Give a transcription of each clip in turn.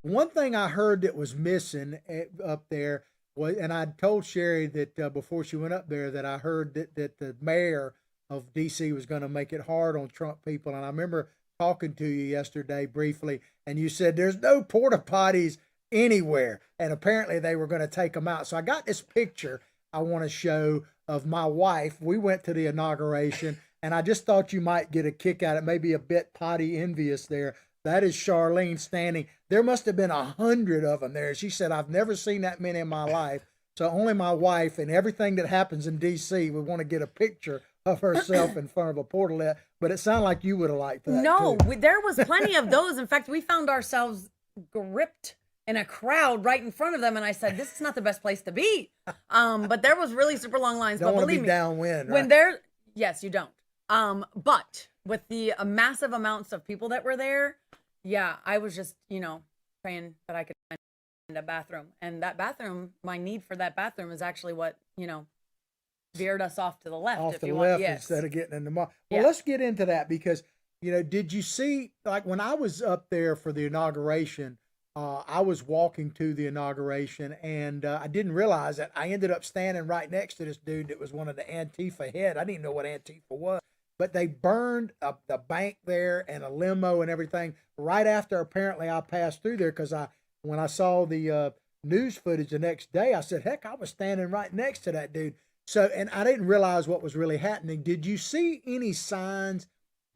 One thing I heard that was missing up there was, and I told Sherry that before she went up there that I heard that the mayor of D.C. was going to make it hard on Trump people. And I remember talking to you yesterday briefly, and you said there's no porta potties anywhere, and apparently they were going to take them out. So I got this picture I want to show of my wife. We went to the inauguration, and I just thought you might get a kick out of it, maybe a bit potty envious there. That is Charlene standing. There must have been 100 of them there. She said, I've never seen that many in my life. So only my wife and everything that happens in D.C. would want to get a picture of herself in front of a portalette. But it sounded like you would have liked that. No, there was plenty of those. In fact, we found ourselves gripped in a crowd right in front of them, and I said, "This is not the best place to be." But there was really super long lines. Don't but want to believe be me, downwind. when there, yes, you don't. But with the massive amounts of people that were there, yeah, I was just praying that I could find a bathroom, and that bathroom, my need for that bathroom is actually what veered us off to the left. Off if the you left want. Yes. instead of getting in the mall. Well, Yeah. let's get into that because, did you see, like when I was up there for the inauguration, I was walking to the inauguration and I didn't realize that I ended up standing right next to this dude that was one of the Antifa head. I didn't even know what Antifa was, but they burned up the bank there and a limo and everything right after apparently I passed through there because when I saw the news footage the next day, I said, heck, I was standing right next to that dude. So, and I didn't realize what was really happening. Did you see any signs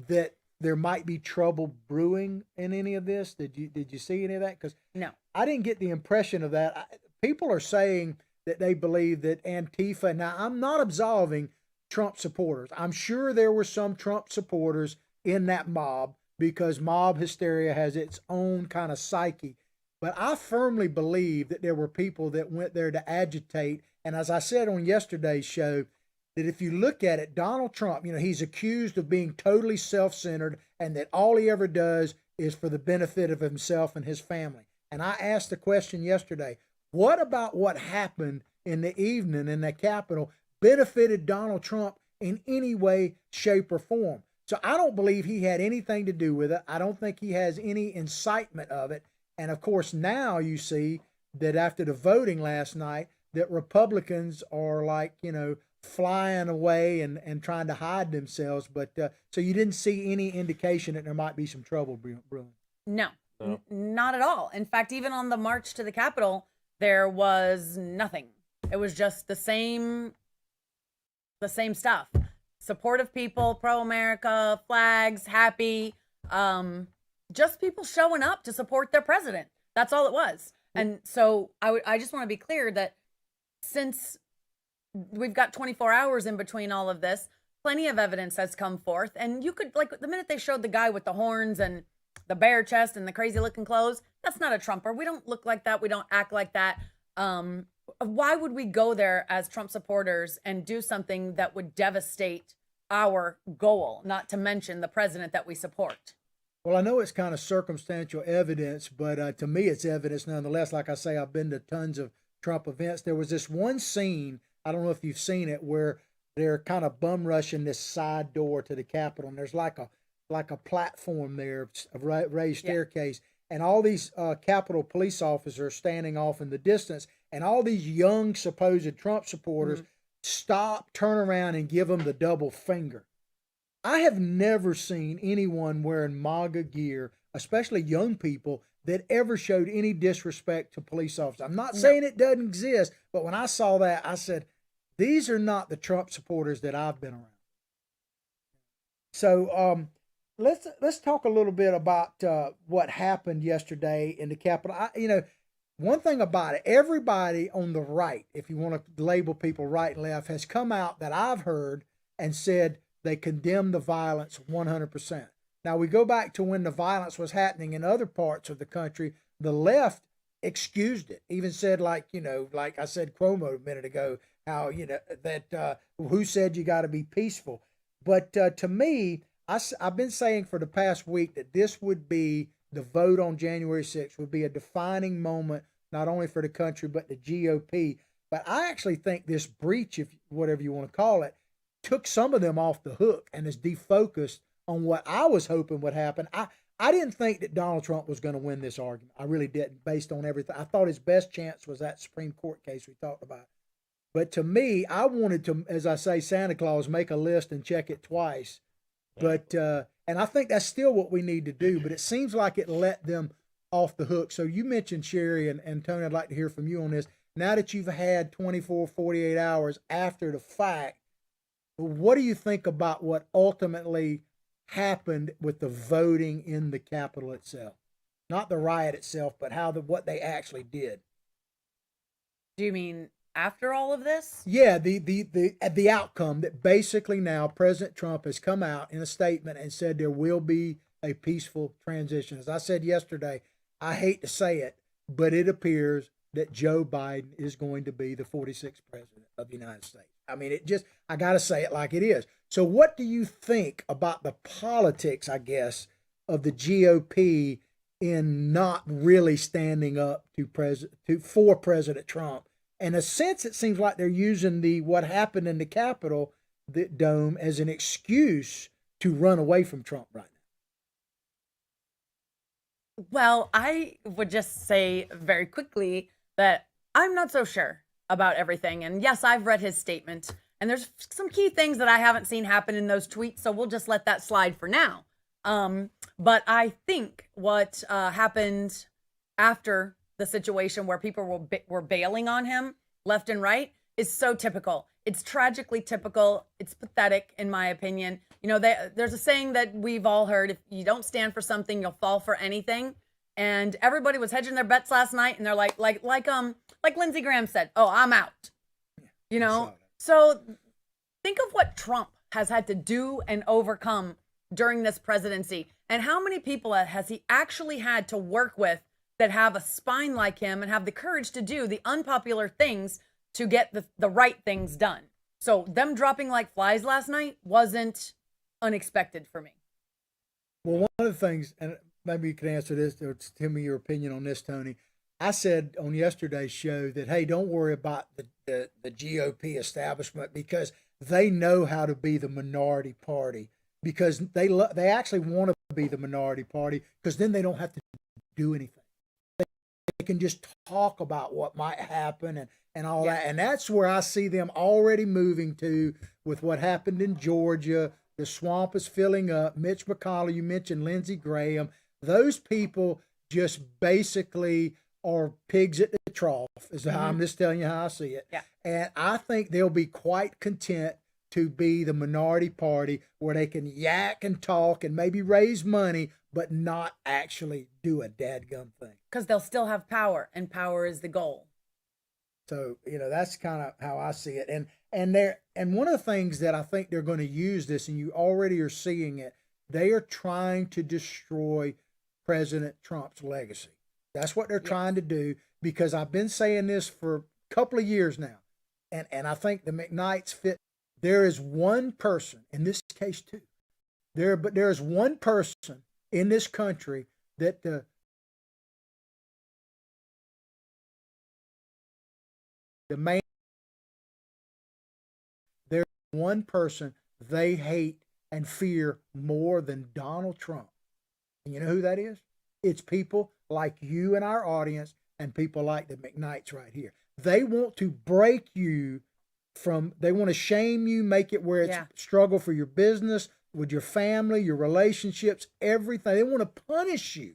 that there might be trouble brewing in any of this? Did you see any of that? Because No. I didn't get the impression of that. People are saying that they believe that Antifa. Now, I'm not absolving Trump supporters. I'm sure there were some Trump supporters in that mob because mob hysteria has its own kind of psyche. But I firmly believe that there were people that went there to agitate. And as I said on yesterday's show, that if you look at it, Donald Trump, he's accused of being totally self-centered and that all he ever does is for the benefit of himself and his family. And I asked the question yesterday, what about what happened in the evening in the Capitol benefited Donald Trump in any way, shape, or form? So I don't believe he had anything to do with it. I don't think he has any incitement of it. And of course, now you see that after the voting last night, that Republicans are like, flying away and trying to hide themselves. But so you didn't see any indication that there might be some trouble brewing? No, not at all. In fact, even on the march to the Capitol, there was nothing. It was just the same stuff. Supportive people, pro-America, flags, happy, just people showing up to support their president. That's all it was. And so I just want to be clear that since we've got 24 hours in between all of this, plenty of evidence has come forth. And you could, like, the minute they showed the guy with the horns and the bare chest and the crazy looking clothes, that's not a Trumper. We don't look like that. We don't act like that. Why would we go there as Trump supporters and do something that would devastate our goal, not to mention the president that we support? Well, I know it's kind of circumstantial evidence, but to me it's evidence nonetheless. Like I say, I've been to tons of Trump events. There was this one scene, I don't know if you've seen it, where they're kind of bum rushing this side door to the Capitol, and there's like a platform there, a raised staircase, and all these Capitol police officers standing off in the distance, and all these young supposed Trump supporters stop, turn around, and give them the double finger. I have never seen anyone wearing MAGA gear, especially young people, that ever showed any disrespect to police officers. I'm not saying it doesn't exist, but when I saw that, I said, these are not the Trump supporters that I've been around. So let's talk a little bit about what happened yesterday in the Capitol. One thing about it, everybody on the right, if you want to label people right and left, has come out that I've heard and said they condemn the violence 100%. Now, we go back to when the violence was happening in other parts of the country, the left excused it, even said like I said Cuomo a minute ago, how, that who said you got to be peaceful. But to me, I've been saying for the past week that this would be, the vote on January 6th would be a defining moment, not only for the country, but the GOP. But I actually think this breach, if whatever you want to call it, took some of them off the hook and is defocused on what I was hoping would happen. I didn't think that Donald Trump was going to win this argument. I really didn't, based on everything. I thought his best chance was that Supreme Court case we talked about. But to me, I wanted to, as I say, Santa Claus, make a list and check it twice. But and I think that's still what we need to do. But it seems like it let them off the hook. So you mentioned Sherry and Tony. I'd like to hear from you on this. Now that you've had 24, 48 hours after the fact, what do you think about what ultimately happened with the voting in the Capitol itself? Not the riot itself, but what they actually did. Do you mean after all of this? Yeah, the outcome that basically now President Trump has come out in a statement and said there will be a peaceful transition. As I said yesterday, I hate to say it, but it appears that Joe Biden is going to be the 46th president of the United States. I mean, I got to say it like it is. So what do you think about the politics, I guess, of the GOP in not really standing up for President Trump? In a sense, it seems like they're using what happened in the Capitol Dome as an excuse to run away from Trump right now. Well, I would just say very quickly that I'm not so sure about everything. And yes, I've read his statement, and there's some key things that I haven't seen happen in those tweets, so we'll just let that slide for now. But I think what happened after the situation where people were bailing on him left and right is so typical. It's tragically typical. It's pathetic, in my opinion. You know, there's a saying that we've all heard: if you don't stand for something, you'll fall for anything. And everybody was hedging their bets last night, and they're like Lindsey Graham said, "Oh, I'm out." You know, so think of what Trump has had to do and overcome during this presidency, and how many people has he actually had to work with that have a spine like him and have the courage to do the unpopular things to get the right things done. So them dropping like flies last night wasn't unexpected for me. Well, one of the things, and maybe you can answer this or tell me your opinion on this, Tony. I said on yesterday's show that, hey, don't worry about the GOP establishment, because they know how to be the minority party, because they actually want to be the minority party, because then they don't have to do anything. They can just talk about what might happen and all that. And that's where I see them already moving to with what happened in Georgia. The swamp is filling up. Mitch McConnell, you mentioned Lindsey Graham. Those people just basically are pigs at the trough, is how I'm just telling you how I see it. Yeah. And I think they'll be quite content to be the minority party where they can yak and talk and maybe raise money, but not actually do a dadgum thing. Because they'll still have power, and power is the goal. So, you know, that's kind of how I see it. And one of the things that I think they're going to use this, and you already are seeing it, they are trying to destroy President Trump's legacy. That's what they're trying to do, because I've been saying this for a couple of years now. And I think the McKnights fit. There is one person, in this case too, there is one person in this country that the man, there's one person they hate and fear more than Donald Trump. And you know who that is? It's people like you and our audience, and people like the McKnights right here. They want to break you they want to shame you, make it where it's struggle for your business, with your family, your relationships, everything. They want to punish you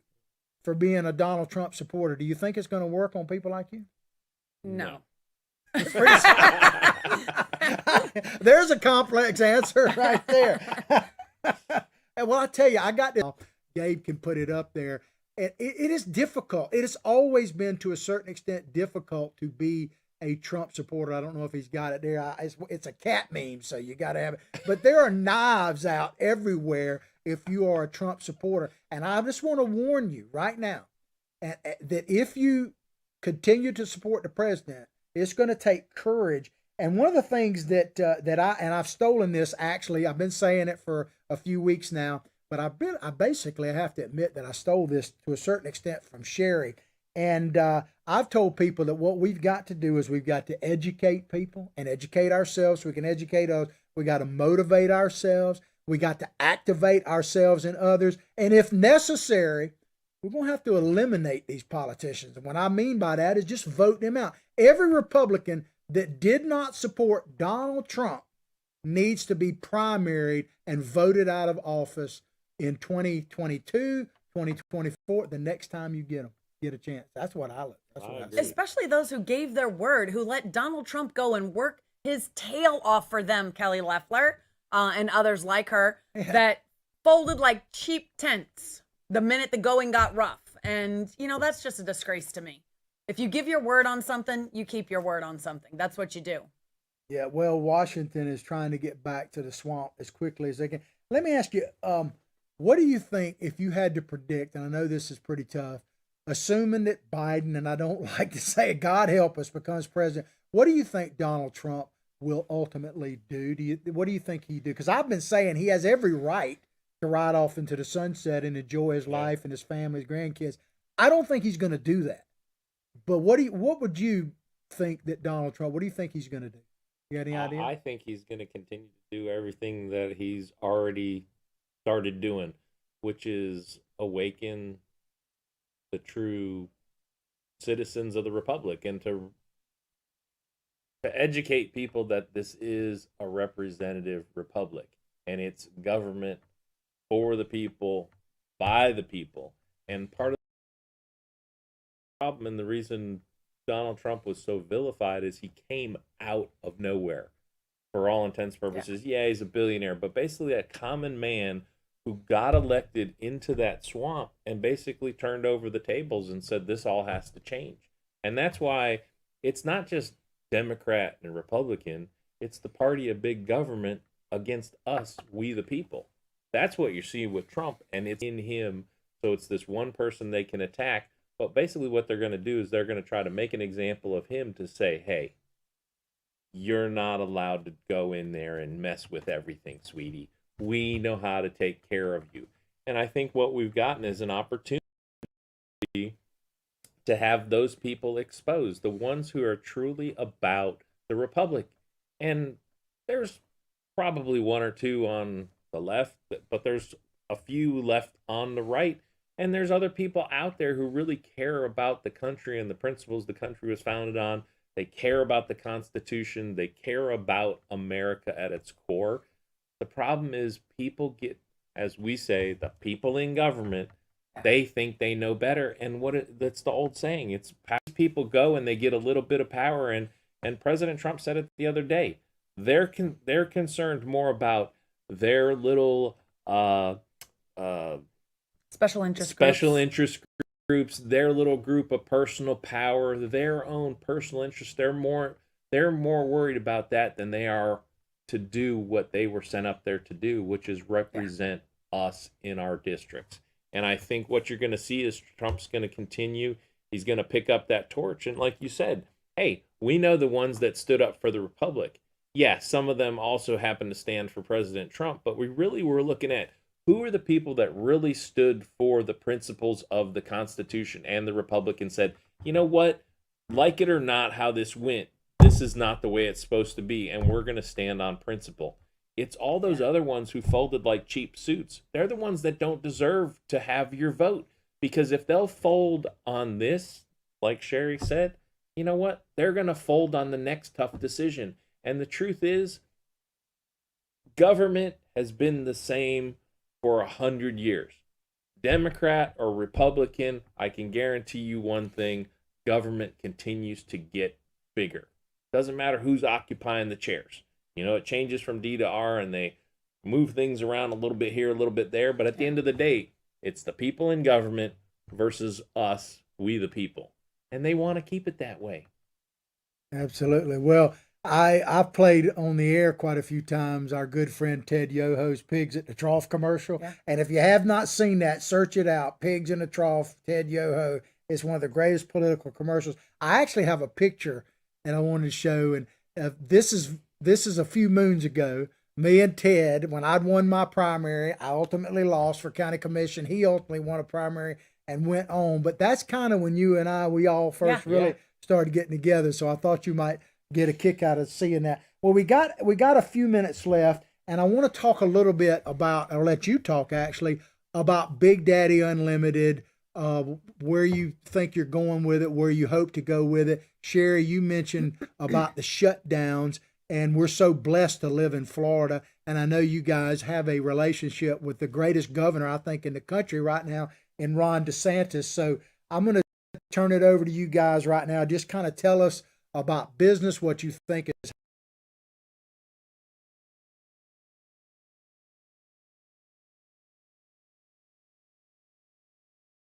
for being a Donald Trump supporter. Do you think it's going to work on people like you? No. There's a complex answer right there. And well, I tell you, I got this. Gabe can put it up there. It is difficult. It has always been, to a certain extent, difficult to be a Trump supporter. I don't know if he's got it there. It's a cat meme, so you got to have it. But there are knives out everywhere if you are a Trump supporter. And I just want to warn you right now that if you continue to support the president, it's going to take courage. And one of the things that I've stolen this, actually, I've been saying it for a few weeks now, but I basically have to admit that I stole this to a certain extent from Sherry. And I've told people that what we've got to do is we've got to educate people and educate ourselves so we can educate others. We got to motivate ourselves. We got to activate ourselves and others. And if necessary, we're going to have to eliminate these politicians. And what I mean by that is just vote them out. Every Republican that did not support Donald Trump needs to be primaried and voted out of office in 2022, 2024, the next time you get a chance. That's what I look. That's what I see. Especially those who gave their word, who let Donald Trump go and work his tail off for them, Kelly Loeffler, and others like her, that folded like cheap tents the minute the going got rough. And, that's just a disgrace to me. If you give your word on something, you keep your word on something. That's what you do. Yeah, well, Washington is trying to get back to the swamp as quickly as they can. Let me ask you, what do you think, if you had to predict, and I know this is pretty tough, assuming that Biden, and I don't like to say God help us, becomes president, what do you think Donald Trump will ultimately do? What do you think he'd do? Because I've been saying he has every right to ride off into the sunset and enjoy his life and his family, his grandkids. I don't think he's going to do that. But what would you think that Donald Trump, what do you think he's going to do? You got any idea? I think he's going to continue to do everything that he's already started doing, which is awaken the true citizens of the Republic and to educate people that this is a representative republic and it's government for the people, by the people. And part of the problem and the reason Donald Trump was so vilified is he came out of nowhere for all intents and purposes. Yeah, he's a billionaire, but basically a common man who got elected into that swamp and basically turned over the tables and said this all has to change. And that's why it's not just Democrat and Republican, it's the party of big government against us, we the people. That's what you're seeing with Trump, and it's in him. So it's this one person they can attack. But basically what they're going to do is they're going to try to make an example of him to say, hey, you're not allowed to go in there and mess with everything, sweetie. We know how to take care of you. And I think what we've gotten is an opportunity to have those people exposed, the ones who are truly about the Republic. And there's probably one or two on the left, but there's a few left on the right. And there's other people out there who really care about the country and the principles the country was founded on. They care about the Constitution. They care about America at its core. The problem is people get, as we say, the people in government, they think they know better. And that's the old saying. It's people go and they get a little bit of power. And President Trump said it the other day. They're concerned more about their little special interest groups, their little group of personal power, their own personal interests. They're more worried about that than they are to do what they were sent up there to do, which is represent us in our districts. And I think what you're going to see is Trump's going to continue. He's going to pick up that torch. And like you said, hey, we know the ones that stood up for the Republic. Yeah, some of them also happen to stand for President Trump, but we really were looking at who are the people that really stood for the principles of the Constitution and the Republic and said, you know what, like it or not how this went, this is not the way it's supposed to be, and we're going to stand on principle. It's all those other ones who folded like cheap suits. They're the ones that don't deserve to have your vote, because if they'll fold on this, like Sherry said, you know what, they're going to fold on the next tough decision. And the truth is, government has been the same for 100 years. Democrat or Republican, I can guarantee you one thing, government continues to get bigger. Doesn't matter who's occupying the chairs. You know, it changes from D to R and they move things around a little bit here, a little bit there. But at the end of the day, it's the people in government versus us, we the people. And they want to keep it that way. Absolutely. Well, I've played on the air quite a few times our good friend Ted Yoho's Pigs at the Trough commercial. Yeah. And if you have not seen that, search it out. Pigs in the Trough, Ted Yoho. It's one of the greatest political commercials. I actually have a picture that I wanted to show. And this is a few moons ago. Me and Ted, when I'd won my primary, I ultimately lost for county commission. He ultimately won a primary and went on. But that's kind of when you and we all first really started getting together. So I thought you might get a kick out of seeing that. Well, we got a few minutes left, And I want to talk a little bit about, I'll let you talk actually, about Big Daddy Unlimited, where you think you're going with it, where you hope to go with it. Sherry, you mentioned about the shutdowns, and we're so blessed to live in Florida. And I know you guys have a relationship with the greatest governor, I think, in the country right now, in Ron DeSantis. So I'm going to turn it over to you guys right now. Just kind of tell us about business, what you think is.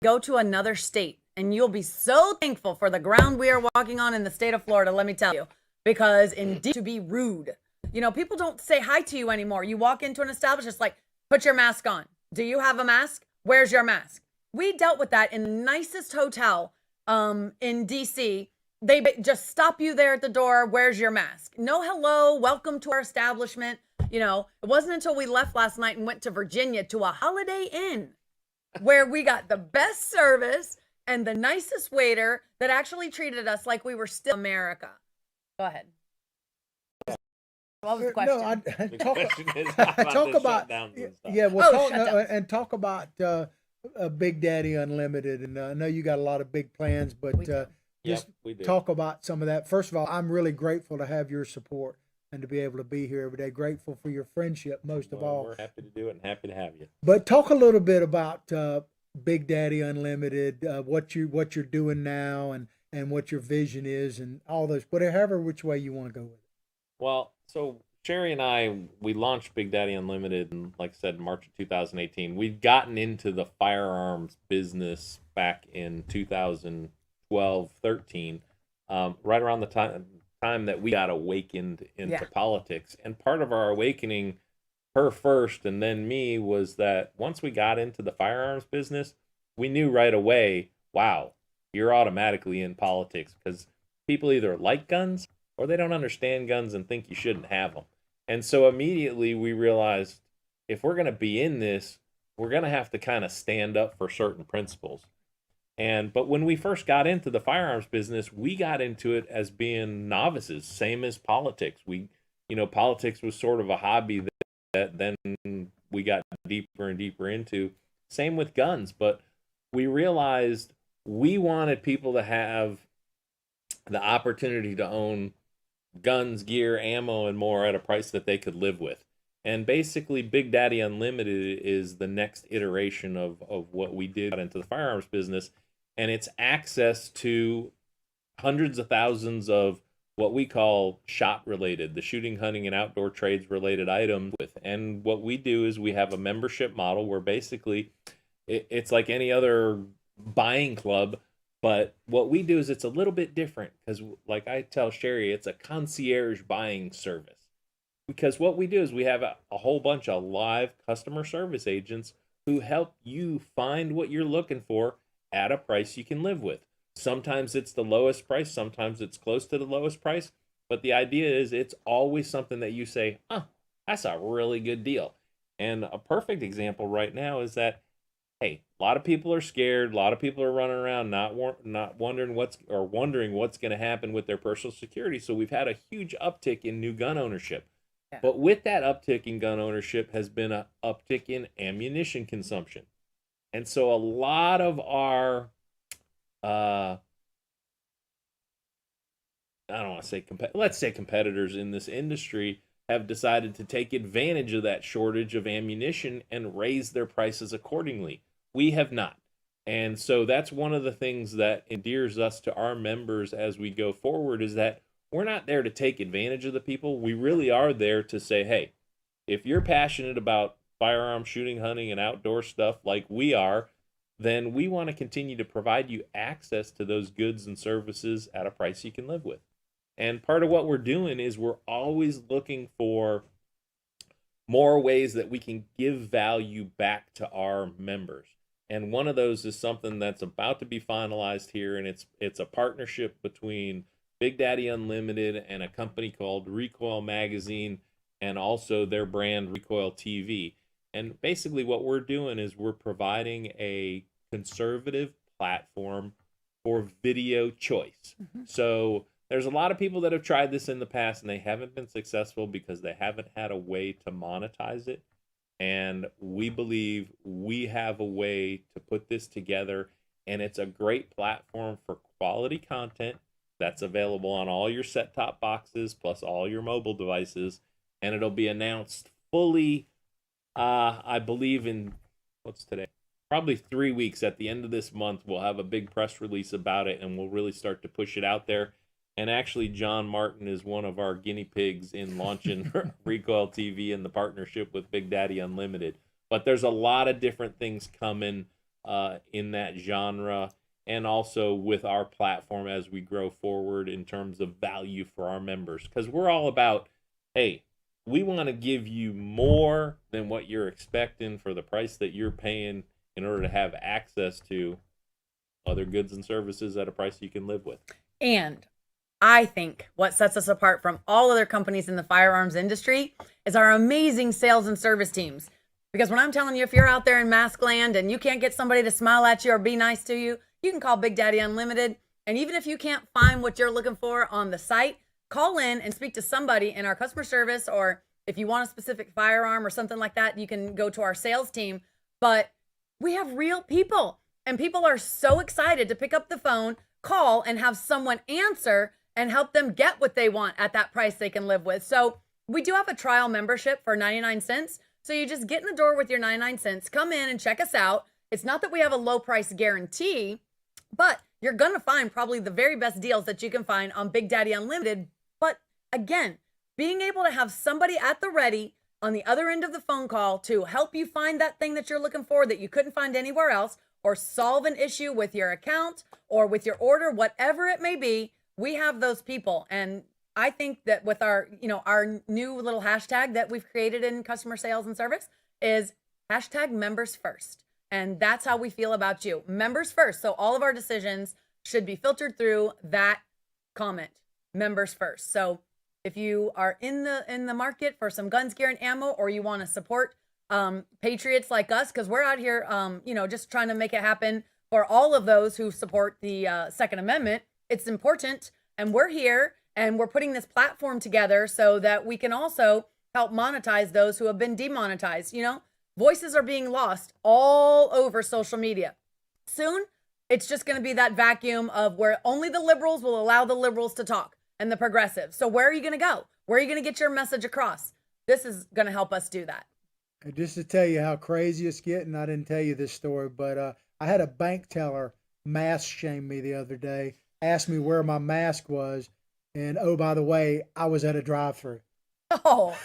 Go to another state and you'll be so thankful for the ground we are walking on in the state of Florida, let me tell you, because indeed to be rude. You know, people don't say hi to you anymore. You walk into an establishment, it's like, put your mask on. Do you have a mask? Where's your mask? We dealt with that in the nicest hotel in DC. They just stop you there at the door. Where's your mask? No hello, welcome to our establishment. You know, it wasn't until we left last night and went to Virginia to a Holiday Inn where we got the best service and the nicest waiter that actually treated us like we were still America. Go ahead. What was the question? No, The question is talk the about shutdowns and stuff. yeah, well, shutdowns. and talk about Big Daddy Unlimited. And I know you got a lot of big plans, but just we do. talk about some of that. First of all, I'm really grateful to have your support and to be able to be here every day. Grateful for your friendship, most of Well, all. we're happy to do it and happy to have you. But talk a little bit about Big Daddy Unlimited, what you're doing now, and what your vision is, and all those, whatever which way you want to go with it. Well, so Sherry and I, we launched Big Daddy Unlimited in, like I said, March of 2018. We'd gotten into the firearms business back in 2012, 13, right around the time that we got awakened into politics. And part of our awakening, her first and then me, was that once we got into the firearms business, we knew right away, wow, you're automatically in politics, because people either like guns or they don't understand guns and think you shouldn't have them. And so immediately we realized, if we're going to be in this, we're going to have to kind of stand up for certain principles. But when we first got into the firearms business, we got into it as being novices, same as politics. Politics was sort of a hobby that then we got deeper and deeper into. Same with guns, but we realized we wanted people to have the opportunity to own guns, gear, ammo, and more at a price that they could live with. And basically, Big Daddy Unlimited is the next iteration of what we did into the firearms business. And it's access to hundreds of thousands of what we call shot-related, the shooting, hunting, and outdoor trades-related items. And what we do is we have a membership model where basically it's like any other buying club, but what we do is it's a little bit different, because like I tell Sherry, it's a concierge buying service. Because what we do is we have a whole bunch of live customer service agents who help you find what you're looking for at a price you can live with. Sometimes it's the lowest price, sometimes it's close to the lowest price, but the idea is it's always something that you say, that's a really good deal. And a perfect example right now is that, hey, a lot of people are scared. A lot of people are running around not wondering what's going to happen with their personal security. So we've had a huge uptick in new gun ownership. Yeah. But with that uptick in gun ownership has been an uptick in ammunition consumption. And so a lot of our, I don't want to say let's say competitors in this industry have decided to take advantage of that shortage of ammunition and raise their prices accordingly. We have not. And so that's one of the things that endears us to our members as we go forward, is that we're not there to take advantage of the people. We really are there to say, hey, if you're passionate about firearm shooting, hunting, and outdoor stuff like we are, then we want to continue to provide you access to those goods and services at a price you can live with. And part of what we're doing is we're always looking for more ways that we can give value back to our members. And one of those is something that's about to be finalized here, and it's a partnership between Big Daddy Unlimited and a company called Recoil Magazine, and also their brand Recoil TV. And basically what we're doing is we're providing a conservative platform for video choice. Mm-hmm. So there's a lot of people that have tried this in the past and they haven't been successful because they haven't had a way to monetize it. And we believe we have a way to put this together, and it's a great platform for quality content that's available on all your set-top boxes plus all your mobile devices, and it'll be announced fully, I believe in, what's today? Probably 3 weeks. At the end of this month, we'll have a big press release about it, and we'll really start to push it out there. And actually, John Martin is one of our guinea pigs in launching Recoil TV and the partnership with Big Daddy Unlimited. But there's a lot of different things coming in that genre, and also with our platform as we grow forward in terms of value for our members. Because we're all about, hey, we want to give you more than what you're expecting for the price that you're paying in order to have access to other goods and services at a price you can live with. And I think what sets us apart from all other companies in the firearms industry is our amazing sales and service teams. Because when I'm telling you, if you're out there in mask land and you can't get somebody to smile at you or be nice to you, you can call Big Daddy Unlimited. And even if you can't find what you're looking for on the site, call in and speak to somebody in our customer service, or if you want a specific firearm or something like that, you can go to our sales team. But we have real people, and people are so excited to pick up the phone, call, and have someone answer and help them get what they want at that price they can live with. So we do have a trial membership for 99 cents. So you just get in the door with your 99 cents, come in and check us out. It's not that we have a low price guarantee, but you're going to find probably the very best deals that you can find on Big Daddy Unlimited. But again, being able to have somebody at the ready on the other end of the phone call to help you find that thing that you're looking for that you couldn't find anywhere else, or solve an issue with your account or with your order, whatever it may be, we have those people. And I think that with our, our new little hashtag that we've created in customer sales and service is hashtag members first. And that's how we feel about you. Members first. So all of our decisions should be filtered through that comment, members first. So if you are in the market for some guns, gear, and ammo, or you want to support patriots like us, because we're out here, just trying to make it happen for all of those who support the Second Amendment. It's important, and we're here, and we're putting this platform together so that we can also help monetize those who have been demonetized. Voices are being lost all over social media. Soon, it's just going to be that vacuum of where only the liberals will allow the liberals to talk, and the progressives. So where are you going to go? Where are you going to get your message across? This is going to help us do that. And just to tell you how crazy it's getting, I didn't tell you this story, but I had a bank teller mask shame me the other day, asked me where my mask was, and oh, by the way, I was at a drive-thru. Oh.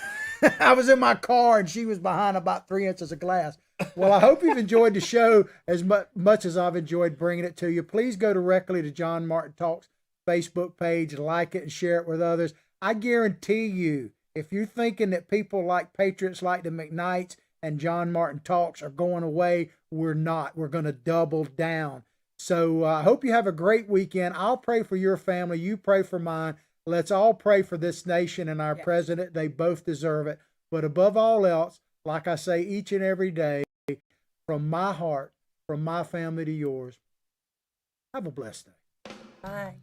I was in my car, and she was behind about 3 inches of glass. Well, I hope you've enjoyed the show as much as I've enjoyed bringing it to you. Please go directly to John Martin Talks Facebook page, like it, and share it with others. I guarantee you, if you're thinking that people like patriots like the McKnights and John Martin Talks are going away, we're not. We're going to double down. So I hope you have a great weekend. I'll pray for your family. You pray for mine. Let's all pray for this nation and our president. They both deserve it. But above all else, like I say each and every day, from my heart, from my family to yours, have a blessed day. Bye.